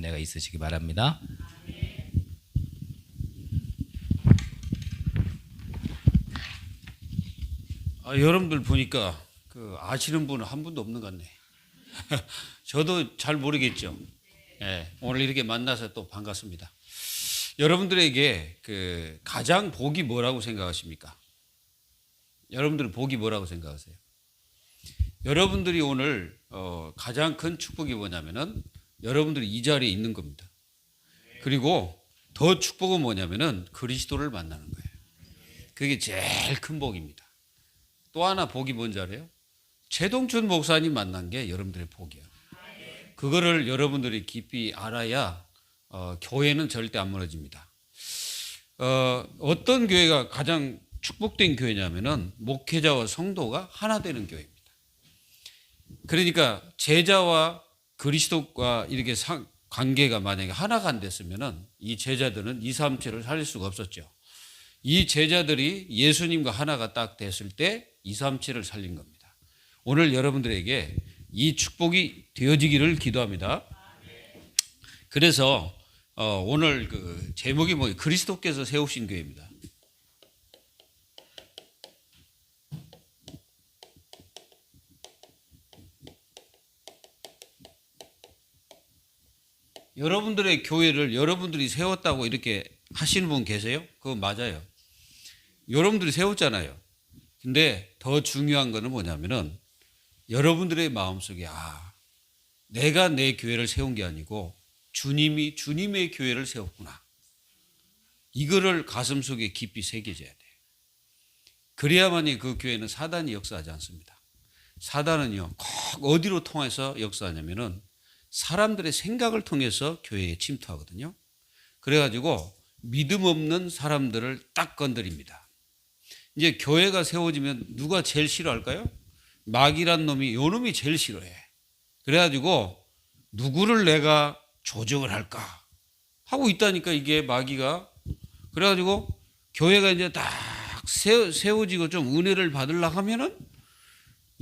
은혜가 있으시기 바랍니다. 여러분들 보니까 아시는 분은 한 분도 없는 것 같네. 저도 잘 모르겠죠. 오늘 이렇게 만나서 또 반갑습니다. 여러분들에게 가장 복이 뭐라고 생각하십니까? 여러분들은 복이 뭐라고 생각하세요? 여러분들이 오늘 가장 큰 축복이 뭐냐면은 여러분들이 이 자리에 있는 겁니다. 그리고 더 축복은 뭐냐면은 그리스도를 만나는 거예요. 그게 제일 큰 복입니다. 또 하나 복이 뭔지 알아요? 최동춘 목사님 만난 게 여러분들의 복이에요. 그거를 여러분들이 깊이 알아야 교회는 절대 안 무너집니다. 어떤 교회가 가장 축복된 교회냐면은 목회자와 성도가 하나 되는 교회입니다. 그러니까 제자와 그리스도과 이렇게 관계가 만약에 하나가 안 됐으면은 이 제자들은 2, 3체를 살릴 수가 없었죠. 이 제자들이 예수님과 하나가 딱 됐을 때 2, 3체를 살린 겁니다. 오늘 여러분들에게 이 축복이 되어지기를 기도합니다. 그래서 오늘 제목이 뭐예요? 그리스도께서 세우신 교회입니다. 여러분들의 교회를 여러분들이 세웠다고 이렇게 하시는 분 계세요? 그거 맞아요. 여러분들이 세웠잖아요. 근데 더 중요한 거는 뭐냐면은 여러분들의 마음속에 내가 내 교회를 세운 게 아니고 주님이 주님의 교회를 세웠구나. 이거를 가슴속에 깊이 새겨져야 돼요. 그래야만이 그 교회는 사단이 역사하지 않습니다. 사단은요, 꼭 어디로 통해서 역사하냐면은 사람들의 생각을 통해서 교회에 침투하거든요. 그래가지고 믿음 없는 사람들을 딱 건드립니다. 이제 교회가 세워지면 누가 제일 싫어할까요? 마귀란 놈이, 요 놈이 제일 싫어해. 그래가지고 누구를 내가 조정을 할까 하고 있다니까, 이게 마귀가. 그래가지고 교회가 이제 딱 세워지고 좀 은혜를 받으려고 하면은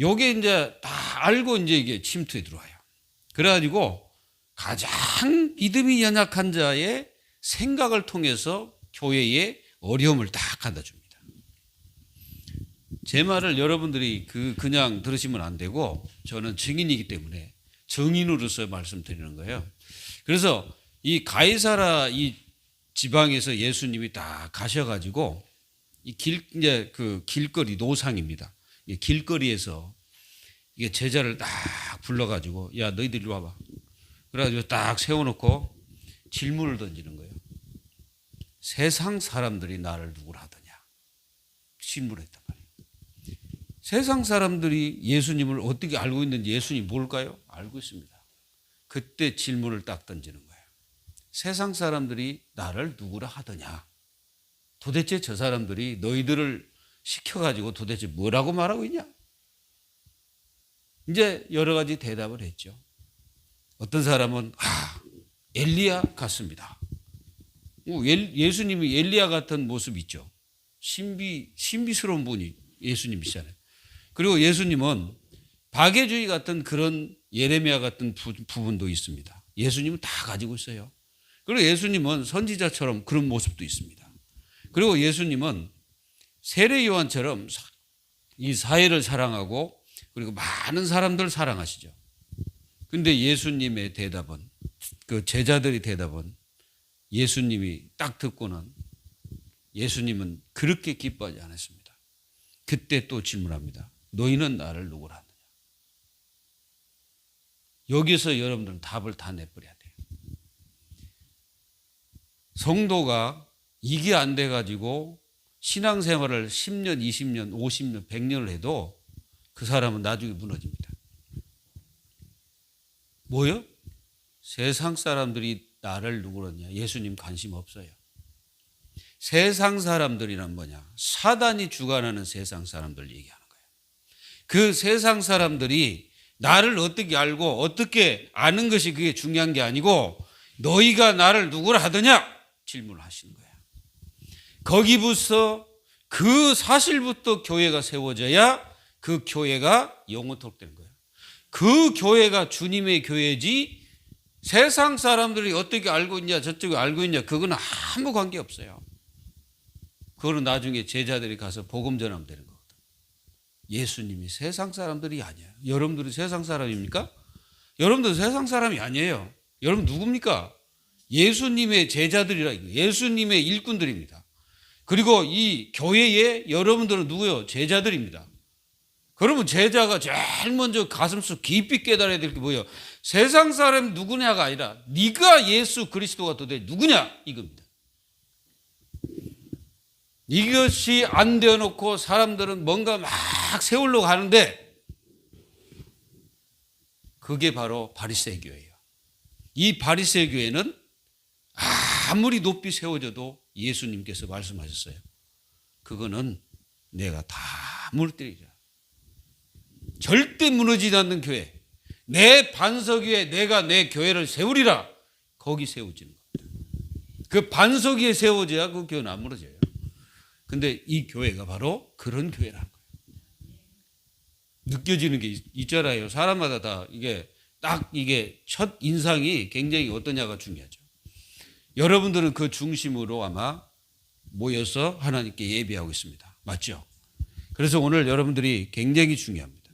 요게 이제 다 알고 이제 이게 침투에 들어와요. 그래가지고 가장 믿음이 연약한 자의 생각을 통해서 교회에 어려움을 딱 갖다 줍니다. 제 말을 여러분들이 그냥 들으시면 안 되고, 저는 증인이기 때문에 증인으로서 말씀드리는 거예요. 그래서 이 가이사라 이 지방에서 예수님이 딱 가셔가지고 이제 길거리 노상입니다. 이 길거리에서 이게 제자를 딱 불러가지고, 야, 너희들 이리 와봐. 그래가지고 딱 세워놓고 질문을 던지는 거예요. 세상 사람들이 나를 누구라 하더냐? 질문했단 말이에요. 세상 사람들이 예수님을 어떻게 알고 있는지, 예수님이 뭘까요? 알고 있습니다. 그때 질문을 딱 던지는 거예요. 세상 사람들이 나를 누구라 하더냐? 도대체 저 사람들이 너희들을 시켜가지고 도대체 뭐라고 말하고 있냐? 이제 여러 가지 대답을 했죠. 어떤 사람은 엘리야 같습니다. 예수님이 엘리야 같은 모습 있죠. 신비스러운 분이 예수님이시잖아요. 그리고 예수님은 박애주의 같은 그런 예레미야 같은 부분도 있습니다. 예수님은 다 가지고 있어요. 그리고 예수님은 선지자처럼 그런 모습도 있습니다. 그리고 예수님은 세례 요한처럼 이 사회를 사랑하고 그리고 많은 사람들을 사랑하시죠. 근데 예수님의 대답은, 그 제자들의 대답은, 예수님이 딱 듣고는 예수님은 그렇게 기뻐하지 않았습니다. 그때 또 질문합니다. 너희는 나를 누구라 하느냐? 여기서 여러분들은 답을 다 내버려야 돼요. 성도가 이게 안 돼가지고 신앙생활을 10년, 20년, 50년, 100년을 해도 그 사람은 나중에 무너집니다. 뭐요? 세상 사람들이 나를 누구라냐? 예수님 관심 없어요. 세상 사람들이란 뭐냐? 사단이 주관하는 세상 사람들 얘기하는 거예요. 그 세상 사람들이 나를 어떻게 알고 어떻게 아는 것이 그게 중요한 게 아니고, 너희가 나를 누구라 하더냐? 질문을 하시는 거예요. 거기부터 그 사실부터 교회가 세워져야 그 교회가 영원토록 되는 거예요. 그 교회가 주님의 교회지 세상 사람들이 어떻게 알고 있냐, 저쪽이 알고 있냐, 그건 아무 관계 없어요. 그거는 나중에 제자들이 가서 복음 전하면 되는 거거든. 예수님이 세상 사람들이 아니에요. 여러분들이 세상 사람입니까? 여러분들은 세상 사람이 아니에요. 여러분 누굽니까? 예수님의 제자들이라, 예수님의 일꾼들입니다. 그리고 이 교회에 여러분들은 누구요? 제자들입니다. 그러면 제자가 제일 먼저 가슴속 깊이 깨달아야 될 게 뭐예요? 세상 사람 누구냐가 아니라 네가 예수 그리스도가 도대체 누구냐 이겁니다. 이것이 안 되어놓고 사람들은 뭔가 막 세우려고 하는데 그게 바로 바리새교예요. 이 바리새교회는 아무리 높이 세워져도 예수님께서 말씀하셨어요. 그거는 내가 다 무너뜨리리라. 절대 무너지지 않는 교회. 내 반석 위에 내가 내 교회를 세우리라. 거기 세워지는 겁니다. 그 반석 위에 세워져야 그 교회는 안 무너져요. 근데 이 교회가 바로 그런 교회라는 거예요. 느껴지는 게 있잖아요. 사람마다 다 이게 첫 인상이 굉장히 어떠냐가 중요하죠. 여러분들은 그 중심으로 아마 모여서 하나님께 예배하고 있습니다. 맞죠? 그래서 오늘 여러분들이 굉장히 중요합니다.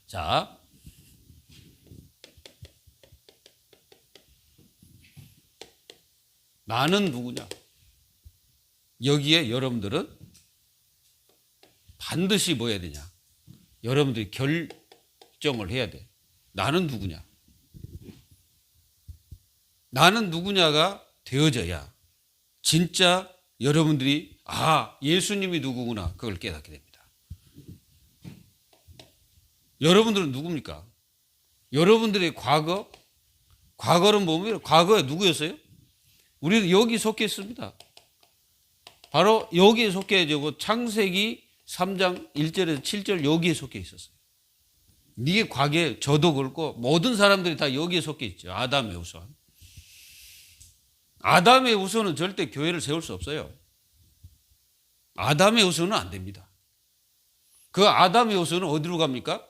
자, 나는 누구냐? 여기에 여러분들은 반드시 뭐 해야 되냐? 여러분들이 결정을 해야 돼. 나는 누구냐? 나는 누구냐가 되어져야 진짜 여러분들이 예수님이 누구구나 그걸 깨닫게 됩니다. 여러분들은 누굽니까? 여러분들의 과거는 뭡니까? 과거에 누구였어요? 우리는 여기 속해 있습니다. 바로 여기에 속해 있고 창세기 3장 1절에서 7절 여기에 속해 있었어요. 이게 과거에 저도 그렇고 모든 사람들이 다 여기에 속해 있죠. 아담의 후손. 아담의 후손은 절대 교회를 세울 수 없어요. 아담의 후손은 안 됩니다. 그 아담의 후손은 어디로 갑니까?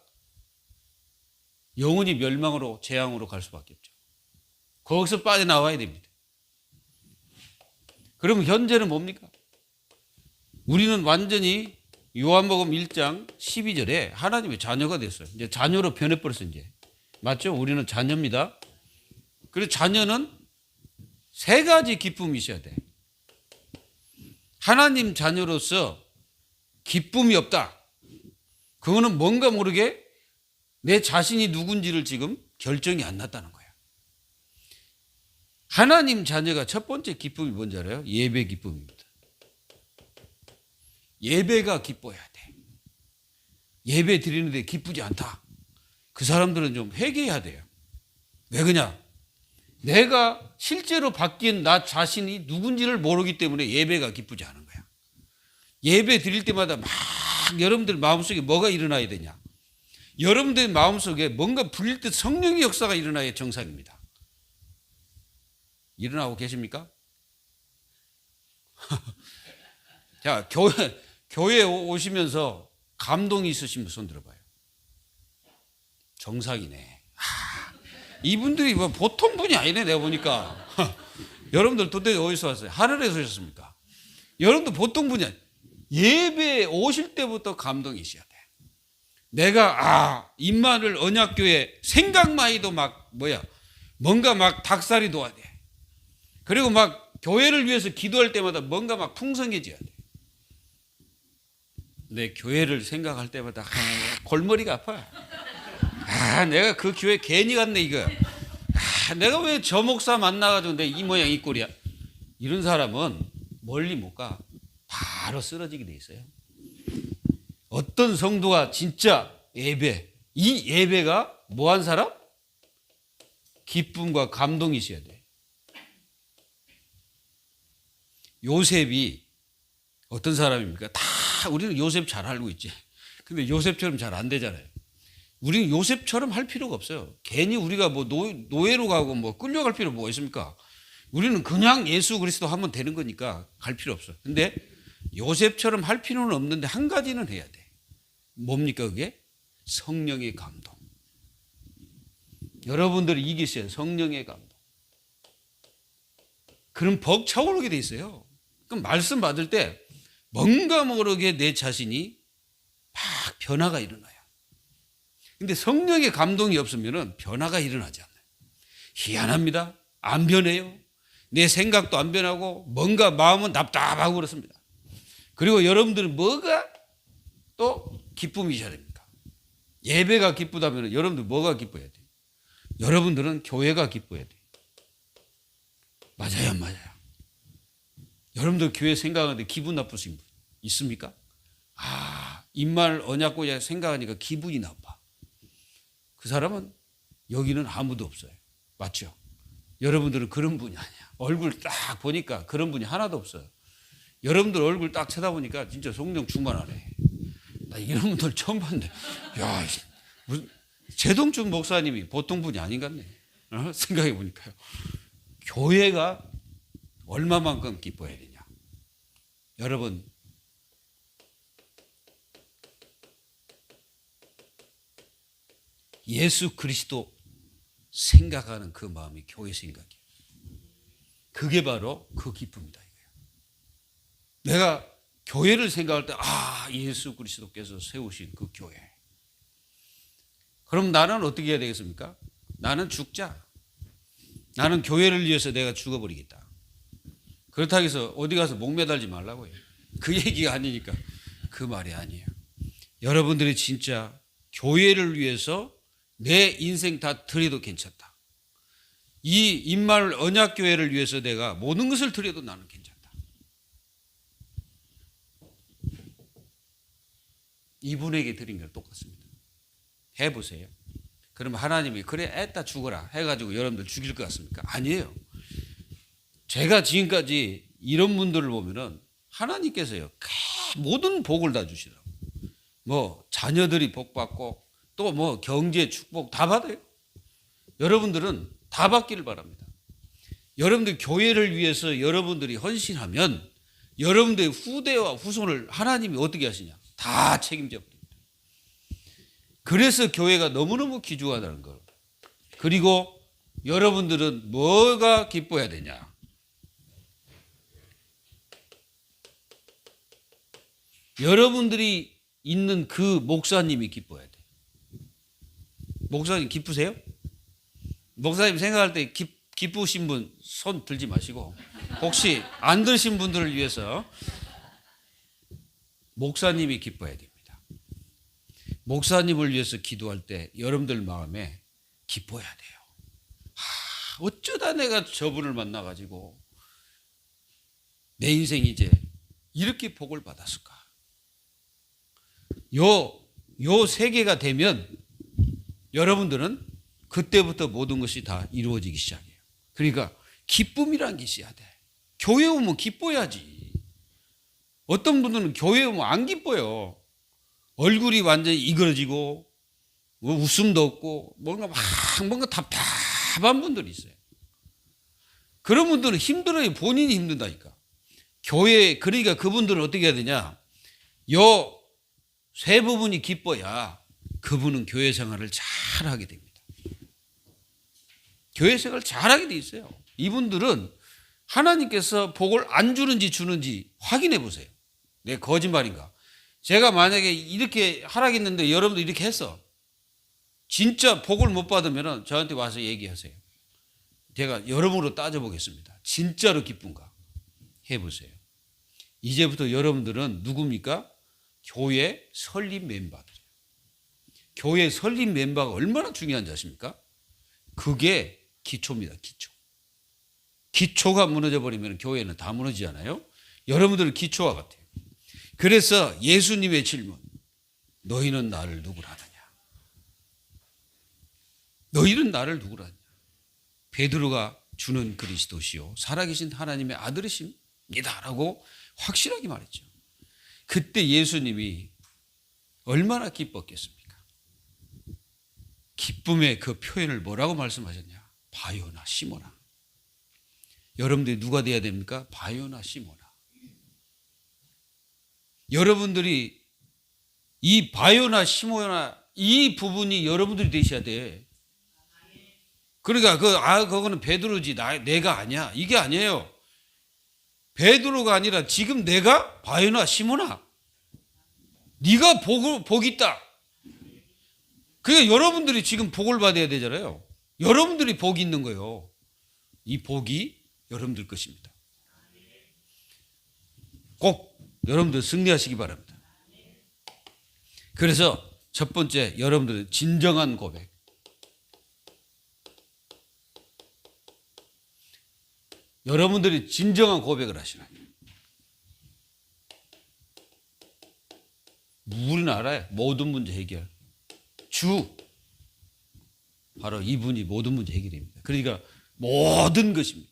영원히 멸망으로 재앙으로 갈 수밖에 없죠. 거기서 빠져나와야 됩니다. 그러면 현재는 뭡니까? 우리는 완전히 요한복음 1장 12절에 하나님의 자녀가 됐어요. 이제 자녀로 변해버렸어요. 이제 맞죠? 우리는 자녀입니다. 그리고 자녀는 세 가지 기쁨이 있어야 돼. 하나님 자녀로서 기쁨이 없다. 그거는 뭔가 모르게 내 자신이 누군지를 지금 결정이 안 났다는 거야. 하나님 자녀가 첫 번째 기쁨이 뭔지 알아요? 예배 기쁨입니다. 예배가 기뻐야 돼. 예배 드리는데 기쁘지 않다. 그 사람들은 좀 회개해야 돼요. 왜 그러냐? 내가 실제로 바뀐 나 자신이 누군지를 모르기 때문에 예배가 기쁘지 않은 거야. 예배 드릴 때마다 막 여러분들 마음속에 뭐가 일어나야 되냐? 여러분들 마음속에 뭔가 불릴 듯 성령의 역사가 일어나야 정상입니다. 일어나고 계십니까? 자, 교회에 오시면서 감동이 있으신 분 손 들어봐요. 정상이네. 이분들이 뭐 보통 분이 아니네, 내가 보니까. 여러분들 도대체 어디서 왔어요? 하늘에서 오셨습니까? 여러분들 보통 분이 아니에요. 예배에 오실 때부터 감동이 있어야 돼. 내가, 임마늘 언약교회 생각만 해도 뭔가 막 닭살이 돋아야 돼. 그리고 막 교회를 위해서 기도할 때마다 뭔가 막 풍성해져야 돼. 내 교회를 생각할 때마다 골머리가 아파. 내가 그 교회 괜히 갔네 이거. 내가 왜 저 목사 만나가지고 내 이 모양 이 꼴이야. 이런 사람은 멀리 못 가. 바로 쓰러지게 돼 있어요. 어떤 성도가 진짜 이 예배가 뭐한 사람? 기쁨과 감동이 있어야 돼. 요셉이 어떤 사람입니까? 다 우리는 요셉 잘 알고 있지. 근데 요셉처럼 잘 안 되잖아요. 우리는 요셉처럼 할 필요가 없어요. 괜히 우리가 뭐 노예로 가고 뭐 끌려갈 필요 뭐가 있습니까? 우리는 그냥 예수 그리스도 하면 되는 거니까 갈 필요 없어. 근데 요셉처럼 할 필요는 없는데 한 가지는 해야 돼. 뭡니까 그게? 성령의 감동. 여러분들이 이기셔야 성령의 감동. 그럼 벅차오르게 돼 있어요. 그럼 말씀 받을 때 뭔가 모르게 내 자신이 막 변화가 일어나요. 근데 성령의 감동이 없으면 변화가 일어나지 않아요. 희한합니다. 안 변해요. 내 생각도 안 변하고 뭔가 마음은 답답하고 그렇습니다. 그리고 여러분들은 뭐가 또 기쁨이셔야 됩니까? 예배가 기쁘다면 여러분들 뭐가 기뻐야 돼요? 여러분들은 교회가 기뻐야 돼요. 맞아요, 안 맞아요? 여러분들 교회 생각하는데 기분 나쁘신 분 있습니까? 입말 언약고야 생각하니까 기분이 나빠. 그 사람은 여기는 아무도 없어요. 맞죠? 여러분들은 그런 분이 아니야. 얼굴 딱 보니까 그런 분이 하나도 없어요. 여러분들 얼굴 딱 쳐다보니까 진짜 성령 충만하네. 나 이런 분들 처음 봤는데, 야, 무슨 제동준 목사님이 보통 분이 아닌 것 같네. 생각해 보니까요. 교회가 얼마만큼 기뻐해야 되냐. 여러분, 예수 그리스도 생각하는 그 마음이 교회 생각이에요. 그게 바로 그 기쁨이다 이거예요. 내가 교회를 생각할 때 예수 그리스도께서 세우신 그 교회. 그럼 나는 어떻게 해야 되겠습니까? 나는 죽자. 나는 교회를 위해서 내가 죽어버리겠다. 그렇다고 해서 어디 가서 목매달지 말라고요. 그 얘기가 아니니까 그 말이 아니에요. 여러분들이 진짜 교회를 위해서 내 인생 다 드려도 괜찮다. 이 임마누엘 언약교회를 위해서 내가 모든 것을 드려도 나는 괜찮다. 이분에게 드린 걸 똑같습니다. 해보세요. 그럼 하나님이 그래 애따 죽어라 해가지고 여러분들 죽일 것 같습니까? 아니에요. 제가 지금까지 이런 분들을 보면은 하나님께서요 모든 복을 다 주시더라고요. 뭐 자녀들이 복 받고 또 뭐 경제 축복 다 받아요. 여러분들은 다 받기를 바랍니다. 여러분들 교회를 위해서 여러분들이 헌신하면 여러분들의 후대와 후손을 하나님이 어떻게 하시냐? 다 책임져 버립니다. 그래서 교회가 너무너무 귀중하다는 거. 그리고 여러분들은 뭐가 기뻐야 되냐? 여러분들이 있는 그 목사님이 기뻐야 돼. 목사님 기쁘세요? 목사님 생각할 때 기쁘신 분 손 들지 마시고 혹시 안 들으신 분들을 위해서 목사님이 기뻐야 됩니다. 목사님을 위해서 기도할 때 여러분들 마음에 기뻐야 돼요. 어쩌다 내가 저분을 만나가지고 내 인생이 이제 이렇게 복을 받았을까? 요 세계가 되면 여러분들은 그때부터 모든 것이 다 이루어지기 시작해요. 그러니까 기쁨이란 게 있어야 돼. 교회 오면 기뻐야지. 어떤 분들은 교회 오면 안 기뻐요. 얼굴이 완전히 이그러지고 웃음도 없고 뭔가 답답한 분들이 있어요. 그런 분들은 힘들어요. 본인이 힘든다니까. 교회 그러니까 그분들은 어떻게 해야 되냐? 요 세 부분이 기뻐야 그분은 교회 생활을 잘하게 됩니다. 교회 생활을 잘하게 돼 있어요. 이분들은 하나님께서 복을 안 주는지 주는지 확인해 보세요. 내 거짓말인가? 제가 만약에 이렇게 하라겠는데 여러분도 이렇게 했어. 진짜 복을 못 받으면 저한테 와서 얘기하세요. 제가 여러분으로 따져보겠습니다. 진짜로 기쁜가? 해보세요. 이제부터 여러분들은 누굽니까? 교회 설립 멤버들이에요. 교회 설립 멤버가 얼마나 중요한지 아십니까? 그게 기초입니다. 기초. 기초가 무너져 버리면 교회는 다 무너지잖아요. 여러분들은 기초와 같아요. 그래서 예수님의 질문, 너희는 나를 누구라 하느냐? 너희는 나를 누구라 하느냐? 베드로가 주는 그리스도시요 살아계신 하나님의 아들이십니다라고 확실하게 말했죠. 그때 예수님이 얼마나 기뻤겠습니까? 기쁨의 그 표현을 뭐라고 말씀하셨냐? 바요나 시모나. 여러분들이 누가 돼야 됩니까? 바요나 시모나. 여러분들이 이 바요나 시모나 이 부분이 여러분들이 되셔야 돼. 그러니까 그거는 베드로지 내가 아니야. 이게 아니에요. 베드로가 아니라 지금 내가 바요나 시몬아, 네가 복 있다. 그러니까 여러분들이 지금 복을 받아야 되잖아요. 여러분들이 복이 있는 거예요. 이 복이 여러분들 것입니다. 꼭 여러분들 승리하시기 바랍니다. 그래서 첫 번째, 여러분들의 진정한 고백. 여러분들이 진정한 고백을 하시라. 우리는 알아요. 모든 문제 해결. 주. 바로 이분이 모든 문제 해결입니다. 그러니까 모든 것입니다.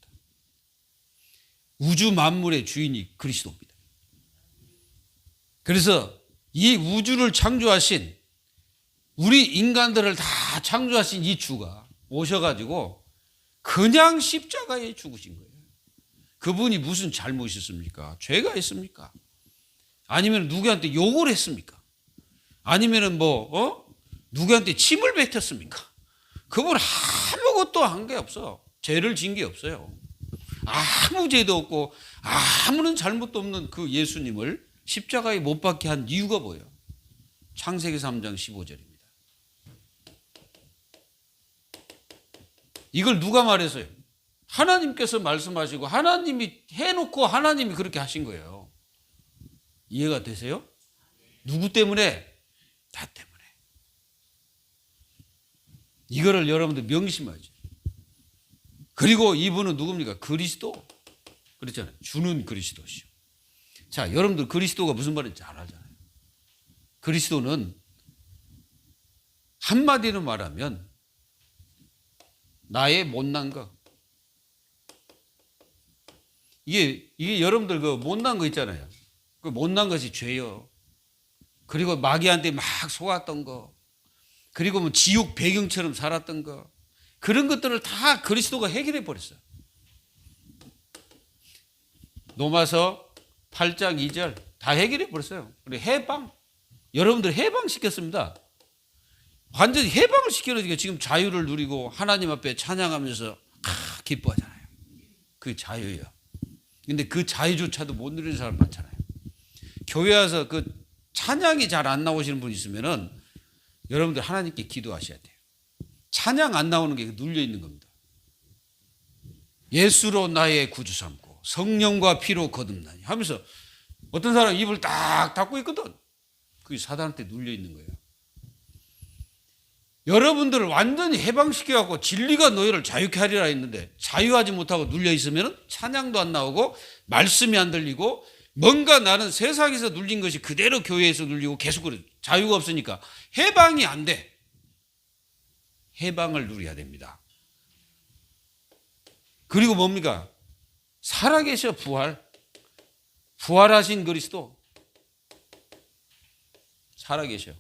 우주 만물의 주인이 그리스도입니다. 그래서 이 우주를 창조하신, 우리 인간들을 다 창조하신 이 주가 오셔가지고 그냥 십자가에 죽으신 거예요. 그분이 무슨 잘못이 있습니까? 죄가 있습니까? 아니면 누구한테 욕을 했습니까? 아니면 누구한테 침을 뱉었습니까? 그분 아무것도 한 게 없어. 죄를 진 게 없어요. 아무 죄도 없고 아무런 잘못도 없는 그 예수님을 십자가에 못 박게 한 이유가 뭐예요? 창세기 3장 15절입니다. 이걸 누가 말했어요? 하나님께서 말씀하시고 하나님이 해놓고 하나님이 그렇게 하신 거예요. 이해가 되세요? 누구 때문에? 나 때문에. 이거를 여러분들 명심하죠. 그리고 이분은 누굽니까? 그리스도. 그렇잖아요. 주는 그리스도시오. 자, 여러분들 그리스도가 무슨 말인지 잘 알잖아요. 그리스도는 한마디로 말하면 나의 못난 것. 이게 여러분들 그 못난 거 있잖아요. 그 못난 것이 죄요. 그리고 마귀한테 막 속았던 거. 그리고 뭐 지옥 배경처럼 살았던 거. 그런 것들을 다 그리스도가 해결해 버렸어요. 로마서 8장 2절 다 해결해 버렸어요. 그리고 해방. 여러분들 해방시켰습니다. 완전히 해방을 시켜놓으니까 지금 자유를 누리고 하나님 앞에 찬양하면서 기뻐하잖아요. 그게 자유예요. 근데 그 자유조차도 못 누리는 사람 많잖아요. 교회 와서 그 찬양이 잘 안 나오시는 분 있으면은 여러분들 하나님께 기도하셔야 돼요. 찬양 안 나오는 게 눌려 있는 겁니다. 예수로 나의 구주 삼고 성령과 피로 거듭나니 하면서 어떤 사람 입을 딱 닫고 있거든. 그게 사단한테 눌려 있는 거예요. 여러분들을 완전히 해방시켜갖고 진리가 너희를 자유케 하리라 했는데 자유하지 못하고 눌려 있으면 찬양도 안 나오고 말씀이 안 들리고 뭔가 나는 세상에서 눌린 것이 그대로 교회에서 눌리고 계속 그래. 자유가 없으니까 해방이 안 돼. 해방을 누려야 됩니다. 그리고 뭡니까? 살아계셔 부활. 부활하신 그리스도. 살아계셔.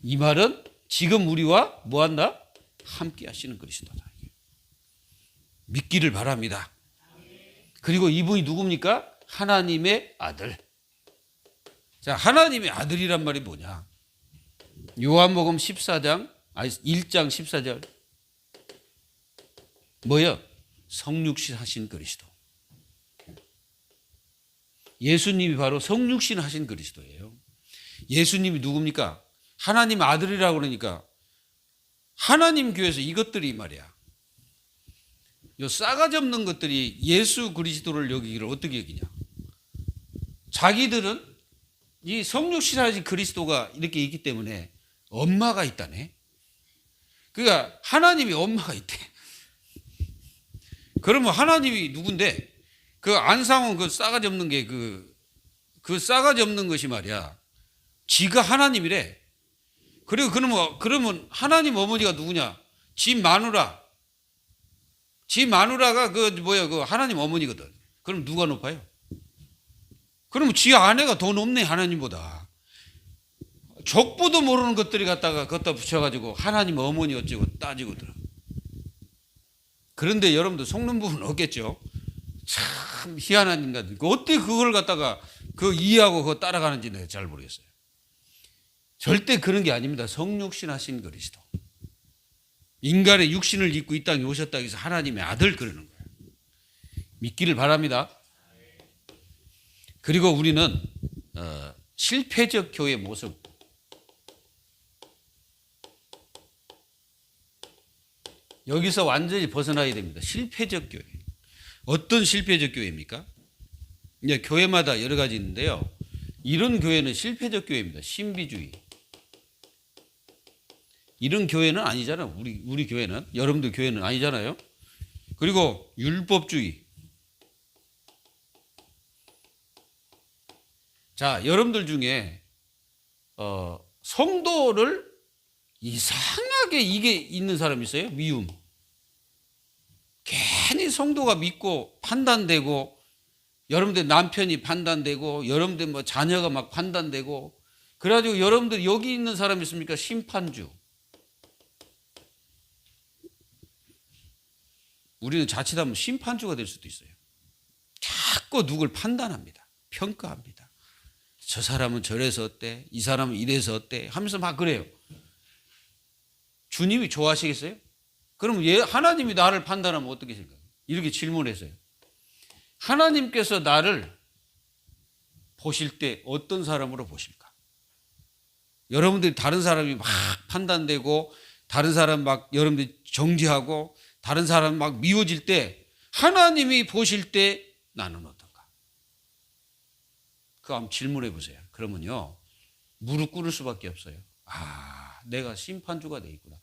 이 말은 지금 우리와 뭐한다? 함께 하시는 그리스도다. 믿기를 바랍니다. 그리고 이분이 누굽니까? 하나님의 아들. 자, 하나님의 아들이란 말이 뭐냐? 요한복음 1장 14절. 뭐요? 성육신 하신 그리스도. 예수님이 바로 성육신 하신 그리스도예요. 예수님이 누굽니까? 하나님 아들이라고 그러니까 하나님 교회에서 이것들이 말이야. 요 싸가지 없는 것들이 예수 그리스도를 여기기를 어떻게 여기냐? 자기들은 이 성육신 하신 그리스도가 이렇게 있기 때문에 엄마가 있다네. 그러니까 하나님이 엄마가 있대. 그러면 하나님이 누군데? 그 안상원 그 싸가지 없는 게 그 싸가지 없는 것이 말이야. 지가 하나님이래. 그리고 그러면 하나님 어머니가 누구냐? 지 마누라. 지 마누라가 그 하나님 어머니거든. 그럼 누가 높아요? 그러면 지 아내가 더 높네, 하나님보다. 족보도 모르는 것들이 갖다 붙여가지고 하나님 어머니 어쩌고 따지고 들어. 그런데 여러분들 속는 부분은 없겠죠? 참 희한한 인간들. 어떻게 그걸 갖다가 이해하고 그거 따라가는지 내가 잘 모르겠어요. 절대 그런 게 아닙니다. 성육신 하신 그리스도. 인간의 육신을 입고 이 땅에 오셨다고 해서 하나님의 아들 그러는 거예요. 믿기를 바랍니다. 그리고 우리는 실패적 교회 모습, 여기서 완전히 벗어나야 됩니다. 실패적 교회. 어떤 실패적 교회입니까? 이제 교회마다 여러 가지 있는데요. 이런 교회는 실패적 교회입니다. 신비주의. 이런 교회는 아니잖아요. 우리 교회는, 여러분들 교회는 아니잖아요. 그리고 율법주의. 자, 여러분들 중에 성도를 이상하게 이게 있는 사람 있어요? 미움. 괜히 성도가 믿고 판단되고, 여러분들 남편이 판단되고, 여러분들 뭐 자녀가 막 판단되고, 그래가지고 여러분들 여기 있는 사람 있습니까? 심판주. 우리는 자칫하면 심판주가 될 수도 있어요. 자꾸 누굴 판단합니다. 평가합니다. 저 사람은 저래서 어때? 이 사람은 이래서 어때? 하면서 막 그래요. 주님이 좋아하시겠어요? 그럼 하나님이 나를 판단하면 어떻게 생각해요? 이렇게 질문했어요. 하나님께서 나를 보실 때 어떤 사람으로 보실까? 여러분들이 다른 사람이 막 판단되고, 다른 사람 막 여러분들이 정죄하고, 다른 사람 막 미워질 때 하나님이 보실 때 나는 어떤가? 그거 한번 질문해 보세요. 그러면요, 무릎 꿇을 수밖에 없어요. 내가 심판주가 돼 있구나.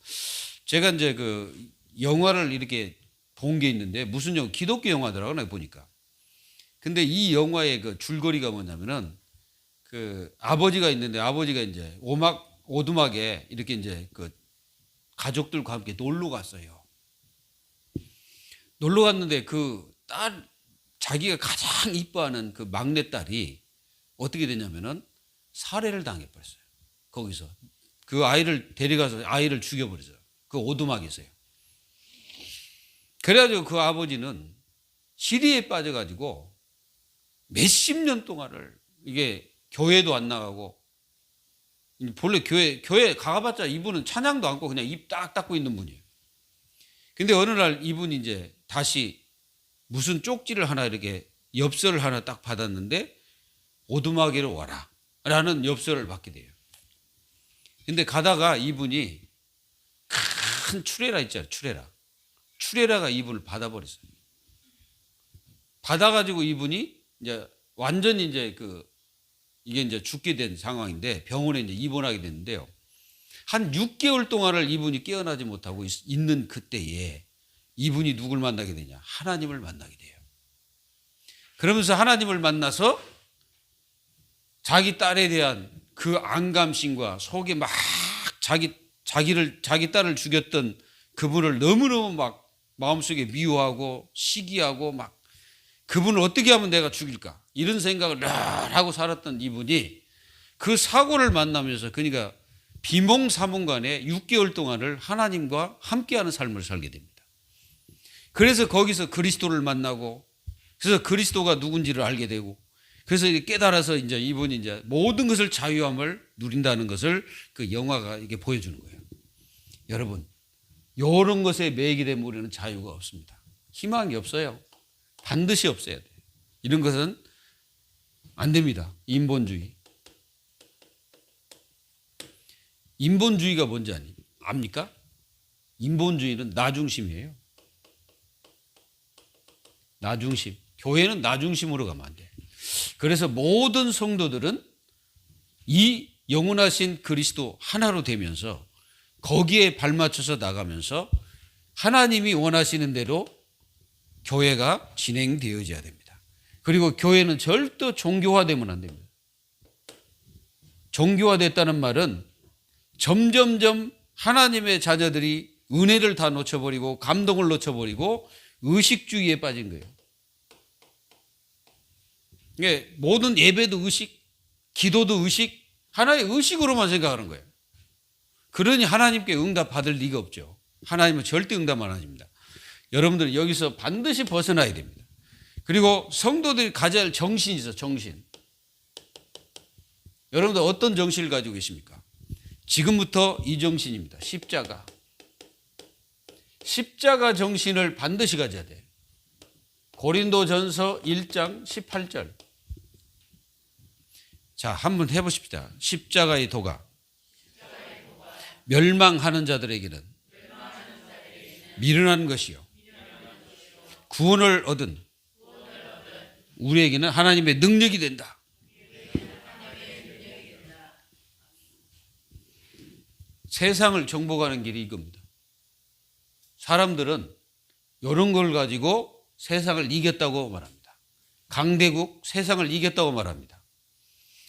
제가 이제 그 영화를 이렇게 본 게 있는데, 무슨 영화? 기독교 영화더라고요, 내가 보니까. 근데 이 영화의 그 줄거리가 뭐냐면은, 그 아버지가 있는데, 아버지가 이제 오두막에 이렇게 이제 그 가족들과 함께 놀러 갔어요. 놀러 갔는데 그 자기가 가장 이뻐하는 그 막내딸이 어떻게 됐냐면은 살해를 당해버렸어요. 거기서. 그 아이를 데려가서 아이를 죽여버렸어요. 그 오두막에서요. 그래가지고 그 아버지는 시리에 빠져가지고 몇십 년 동안을, 이게 교회도 안 나가고, 본래 교회 가봤자 이분은 찬양도 않고 그냥 입 딱 닫고 있는 분이에요. 근데 어느 날 이분이 이제 다시 무슨 쪽지를 하나 이렇게 엽서를 하나 딱 받았는데, 오두막에로 와라 라는 엽서를 받게 돼요. 근데 가다가 이분이 큰 추레라 있잖아요. 추레라가 이분을 받아버렸어요. 받아가지고 이분이 이제 완전히 이제 이게 이제 죽게 된 상황인데, 병원에 이제 입원하게 됐는데요. 한 6개월 동안을 이분이 깨어나지 못하고 있는 그때에 이분이 누굴 만나게 되냐? 하나님을 만나게 돼요. 그러면서 하나님을 만나서 자기 딸에 대한 그 안감심과 속에 막 자기 딸을 죽였던 그분을 너무너무 막 마음속에 미워하고 시기하고, 막 그분을 어떻게 하면 내가 죽일까? 이런 생각을 늘 하고 살았던 이분이 그 사고를 만나면서, 그러니까 비몽사몽간에 6개월 동안을 하나님과 함께하는 삶을 살게 됩니다. 그래서 거기서 그리스도를 만나고, 그래서 그리스도가 누군지를 알게 되고, 그래서 깨달아서 이제 이분이 이제 모든 것을 자유함을 누린다는 것을 그 영화가 이게 보여주는 거예요. 여러분, 이런 것에 매이게 되면 우리는 자유가 없습니다. 희망이 없어요. 반드시 없어야 돼요. 이런 것은 안 됩니다. 인본주의. 인본주의가 뭔지 압니까? 인본주의는 나중심이에요. 나중심. 교회는 나중심으로 가면 안 돼. 그래서 모든 성도들은 이 영원하신 그리스도 하나로 되면서 거기에 발맞춰서 나가면서 하나님이 원하시는 대로 교회가 진행되어져야 됩니다. 그리고 교회는 절대 종교화되면 안 됩니다. 종교화됐다는 말은 점점점 하나님의 자녀들이 은혜를 다 놓쳐버리고, 감동을 놓쳐버리고, 의식주의에 빠진 거예요. 이게 모든 예배도 의식, 기도도 의식, 하나의 의식으로만 생각하는 거예요. 그러니 하나님께 응답 받을 리가 없죠. 하나님은 절대 응답 안 하십니다. 여러분들은 여기서 반드시 벗어나야 됩니다. 그리고 성도들이 가져야 할 정신이 있어, 정신. 여러분들 어떤 정신을 가지고 계십니까? 지금부터 이 정신입니다. 십자가. 십자가 정신을 반드시 가져야 돼. 고린도전서 1장 18절. 자, 한번 해보십시다. 십자가의 도가 멸망하는 자들에게는 미련한 것이요 구원을 얻은 우리에게는 하나님의 능력이 된다. 세상을 정복하는 길이 이겁니다. 사람들은 이런 걸 가지고 세상을 이겼다고 말합니다. 강대국 세상을 이겼다고 말합니다.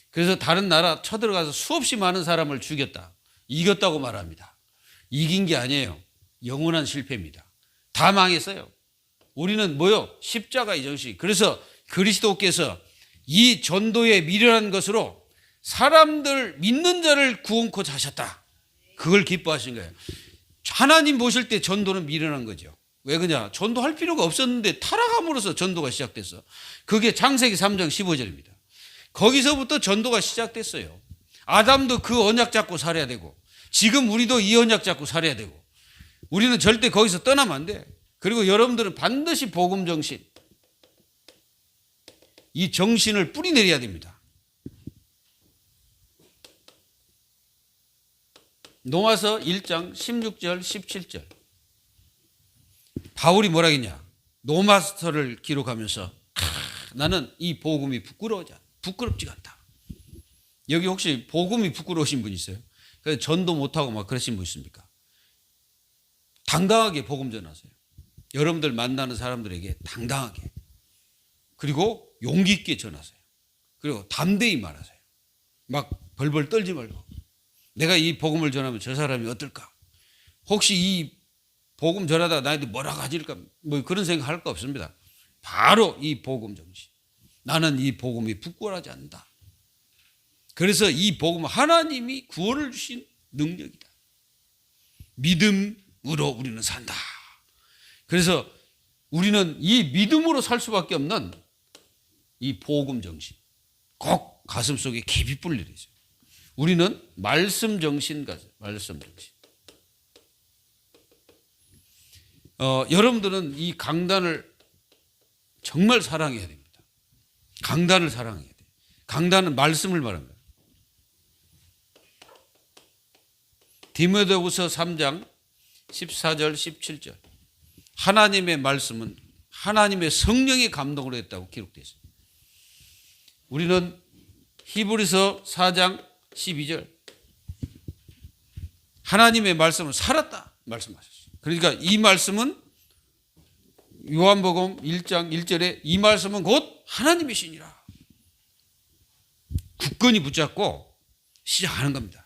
그래서 다른 나라 쳐들어가서 수없이 많은 사람을 죽였다. 이겼다고 말합니다. 이긴 게 아니에요. 영원한 실패입니다. 다 망했어요. 우리는 뭐요? 십자가의 정신. 그래서 그리스도께서 이 전도에 미련한 것으로 사람들 믿는 자를 구원코자 하셨다. 그걸 기뻐하신 거예요. 하나님 보실 때 전도는 미련한 거죠. 왜 그러냐? 전도할 필요가 없었는데 타락함으로써 전도가 시작됐어. 그게 창세기 3장 15절입니다. 거기서부터 전도가 시작됐어요. 아담도 그 언약 잡고 살아야 되고 지금 우리도 이 언약 잡고 살아야 되고 우리는 절대 거기서 떠나면 안 돼. 그리고 여러분들은 반드시 복음 정신, 이 정신을 뿌리내려야 됩니다. 로마서 1장 16절 17절. 바울이 뭐라 했냐? 로마서를 기록하면서 나는 이 복음이 부끄럽지가 않다. 여기 혹시 복음이 부끄러우신 분 있어요? 그래서 전도 못하고 막 그러신 분 있습니까? 당당하게 복음 전하세요. 여러분들 만나는 사람들에게 당당하게, 그리고 용기 있게 전하세요. 그리고 담대히 말하세요. 막 벌벌 떨지 말고 내가 이 복음을 전하면 저 사람이 어떨까? 혹시 이 복음 전하다가 나한테 뭐라 가질까? 뭐 그런 생각할 거 없습니다. 바로 이 복음 정신. 나는 이 복음이 부끄러워하지 않는다. 그래서 이 복음은 하나님이 구원을 주신 능력이다. 믿음으로 우리는 산다. 그래서 우리는 이 믿음으로 살 수밖에 없는 이 복음 정신 꼭 가슴속에 깊이 뿌리려 있어요. 우리는 말씀 정신 가져요. 말씀 정신. 여러분들은 이 강단을 정말 사랑해야 됩니다. 강단을 사랑해야 돼요. 강단은 말씀을 말합니다. 디모데후서 3장 14절 17절. 하나님의 말씀은 하나님의 성령의 감동으로 했다고 기록되어 있습니다. 우리는 히브리서 4장 12절. 하나님의 말씀은 살았다 말씀하셨어요. 그러니까 이 말씀은 요한복음 1장 1절에 이 말씀은 곧 하나님이시니라. 굳건히 붙잡고 시작하는 겁니다.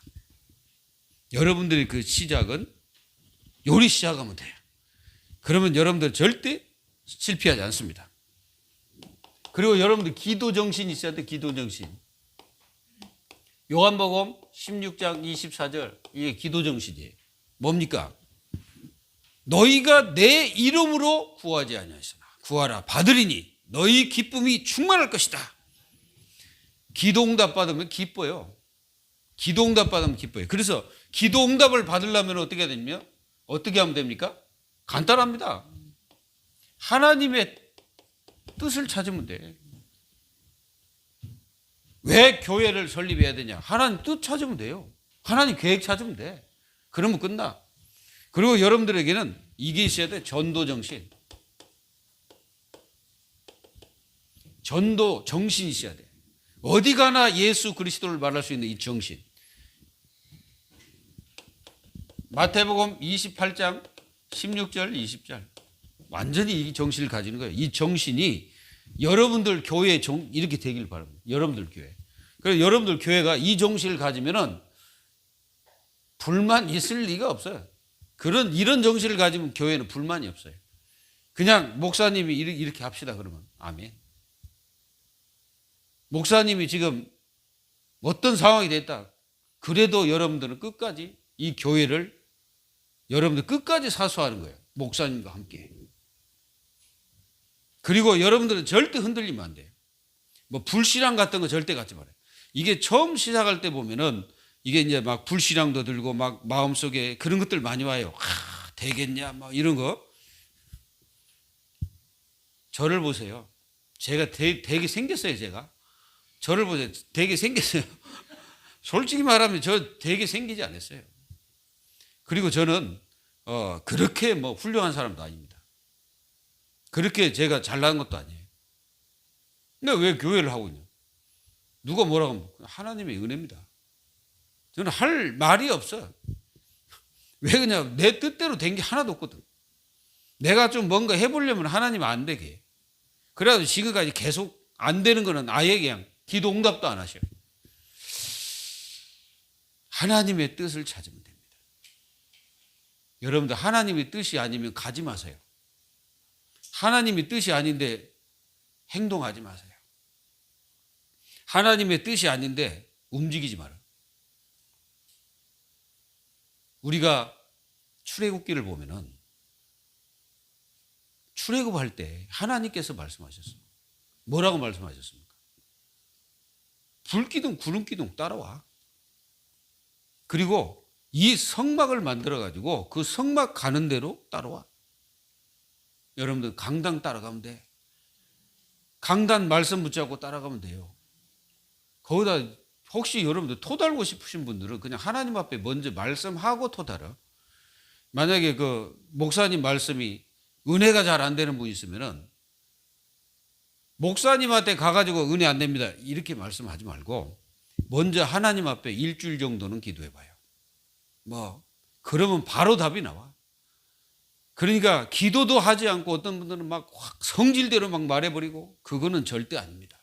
여러분들의 그 시작은 요리 시작하면 돼요. 그러면 여러분들 절대 실패하지 않습니다. 그리고 여러분들 기도 정신이 있어야 돼. 기도 정신. 요한복음 16장 24절 이게 기도 정신이에요. 뭡니까? 너희가 내 이름으로 구하지 아니하시나 구하라 받으리니 너희 기쁨이 충만할 것이다. 기도응답 받으면 기뻐요. 기도응답 받으면 기뻐요. 그래서 기도응답을 받으려면 어떻게 해야 됩니까? 어떻게 하면 됩니까? 간단합니다. 하나님의 뜻을 찾으면 돼. 왜 교회를 설립해야 되냐? 하나님 뜻 찾으면 돼요. 하나님 계획 찾으면 돼. 그러면 끝나. 그리고 여러분들에게는 이게 있어야 돼. 전도 정신. 전도 정신이 있어야 돼. 어디 가나 예수 그리스도를 말할 수 있는 이 정신. 마태복음 28장 16절 20절. 완전히 이 정신을 가지는 거예요. 이 정신이 여러분들 교회에 이렇게 되길 바랍니다. 여러분들 교회. 그래서 여러분들 교회가 이 정신을 가지면은 불만 있을 리가 없어요. 이런 정신을 가지면 교회는 불만이 없어요. 그냥 목사님이 이렇게 합시다 그러면 아멘. 목사님이 지금 어떤 상황이 됐다. 그래도 여러분들은 끝까지 이 교회를 여러분들 끝까지 사수하는 거예요. 목사님과 함께. 그리고 여러분들은 절대 흔들리면 안 돼요. 뭐 불신앙 같은 거 절대 갖지 말아요. 이게 처음 시작할 때 보면은 이게 이제 막 불신앙도 들고 막 마음속에 그런 것들 많이 와요. 되겠냐 뭐 이런 거. 저를 보세요. 제가 되게 생겼어요. 제가 저를 보세요. 되게 생겼어요. 솔직히 말하면 저 되게 생기지 않았어요. 그리고 저는 그렇게 뭐 훌륭한 사람도 아닙니다. 그렇게 제가 잘난 것도 아니에요. 근데 왜 교회를 하고 있냐? 누가 뭐라고 하면 하나님의 은혜입니다. 저는 할 말이 없어요. 왜 그냥 내 뜻대로 된 게 하나도 없거든. 내가 좀 뭔가 해보려면 하나님 안 되게 해. 그래도 지금까지 계속 안 되는 거는 아예 그냥 기도 응답도 안 하셔요. 하나님의 뜻을 찾으면 됩니다. 여러분들 하나님의 뜻이 아니면 가지 마세요. 하나님의 뜻이 아닌데 행동하지 마세요. 하나님의 뜻이 아닌데 움직이지 마라. 우리가 출애굽기를 보면은 출애굽할 때 하나님께서 말씀하셨어요. 뭐라고 말씀하셨습니까? 불기둥 구름기둥 따라와. 그리고 이 성막을 만들어 가지고 그 성막 가는 대로 따라와. 여러분들 강당 따라가면 돼. 강단 말씀 붙잡고 따라가면 돼요. 거기다 혹시 여러분들 토 달고 싶으신 분들은 그냥 하나님 앞에 먼저 말씀하고 토 달아. 만약에 그 목사님 말씀이 은혜가 잘 안 되는 분이 있으면은 목사님한테 가가지고 은혜 안 됩니다. 이렇게 말씀하지 말고 먼저 하나님 앞에 일주일 정도는 기도해 봐요. 뭐 그러면 바로 답이 나와. 그러니까 기도도 하지 않고 어떤 분들은 막 확 성질대로 막 말해버리고 그거는 절대 아닙니다.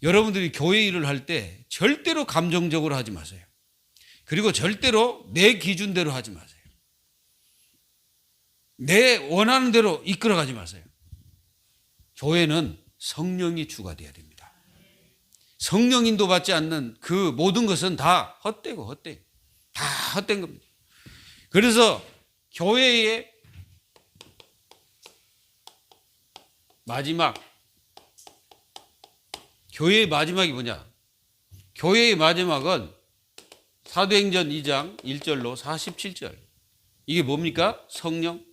여러분들이 교회 일을 할 때 절대로 감정적으로 하지 마세요. 그리고 절대로 내 기준대로 하지 마세요. 내 원하는 대로 이끌어가지 마세요. 교회는 성령이 주가 되어야 됩니다. 성령 인도받지 않는 그 모든 것은 다 헛되고 헛돼. 다 헛된 겁니다. 그래서 교회의 마지막이 뭐냐? 교회의 마지막은 사도행전 2장 1절로 47절. 이게 뭡니까? 성령.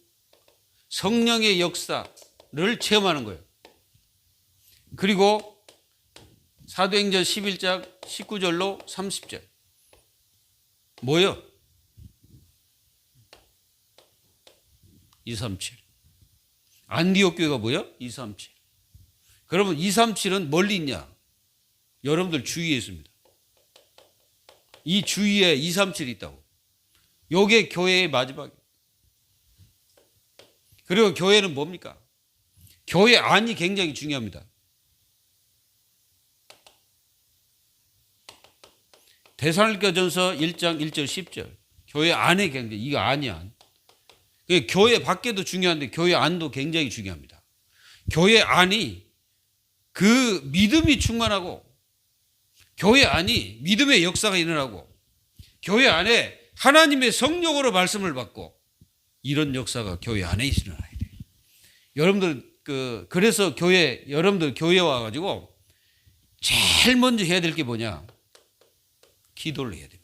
성령의 역사를 체험하는 거예요. 그리고 사도행전 11장 19절로 30절. 뭐예요? 237. 안디옥 교회가 뭐예요? 237. 그러면 237은 멀리 있냐? 여러분들 주위에 있습니다. 이 주위에 237이 있다고. 요게 교회의 마지막이에요. 그리고 교회는 뭡니까? 교회 안이 굉장히 중요합니다. 데살로니가전서 1장 1절 10절. 교회 안에 굉장히 이거 안이야. 교회 밖에도 중요한데 교회 안도 굉장히 중요합니다. 교회 안이 그 믿음이 충만하고 교회 안이 믿음의 역사가 일어나고 교회 안에 하나님의 성령으로 말씀을 받고 이런 역사가 교회 안에 일어나야 돼요. 여러분들 그래서 여러분들 교회 와가지고 제일 먼저 해야 될 게 뭐냐? 기도를 해야 됩니다.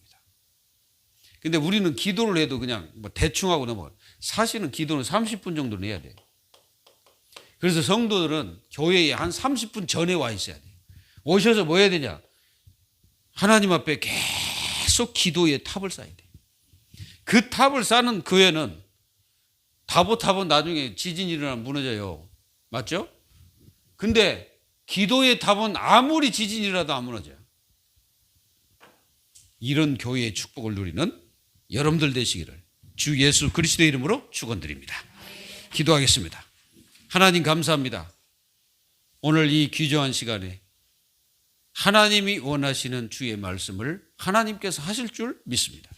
근데 우리는 기도를 해도 그냥 뭐 대충 하고 넘어가요. 사실은 기도는 30분 정도는 해야 돼요. 그래서 성도들은 교회에 한 30분 전에 와 있어야 돼요. 오셔서 뭐 해야 되냐? 하나님 앞에 계속 기도의 탑을 쌓아야 돼요. 그 탑을 쌓는 교회는 다보탑은 나중에 지진이 일어나면 무너져요. 맞죠? 근데 기도의 탑은 아무리 지진이 일어나도 안 무너져요. 이런 교회의 축복을 누리는 여러분들 되시기를 주 예수 그리스도의 이름으로 축원드립니다. 기도하겠습니다. 하나님 감사합니다. 오늘 이 귀중한 시간에 하나님이 원하시는 주의 말씀을 하나님께서 하실 줄 믿습니다.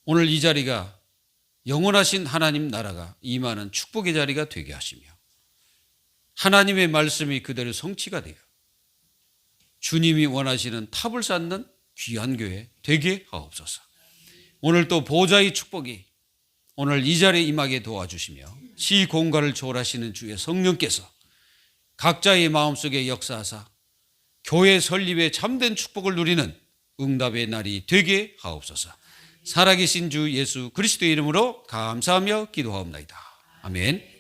오늘 이 자리가 영원하신 하나님 나라가 임하는 축복의 자리가 되게 하시며 하나님의 말씀이 그대로 성취가 되어 주님이 원하시는 탑을 쌓는 귀한 교회 되게 하옵소서. 오늘 또 보좌의 축복이 오늘 이 자리에 임하게 도와주시며 시공간을 초월하시는 주의 성령께서 각자의 마음속에 역사하사 교회 설립의 참된 축복을 누리는 응답의 날이 되게 하옵소서. 살아계신 주 예수 그리스도의 이름으로 감사하며 기도하옵나이다. 아멘.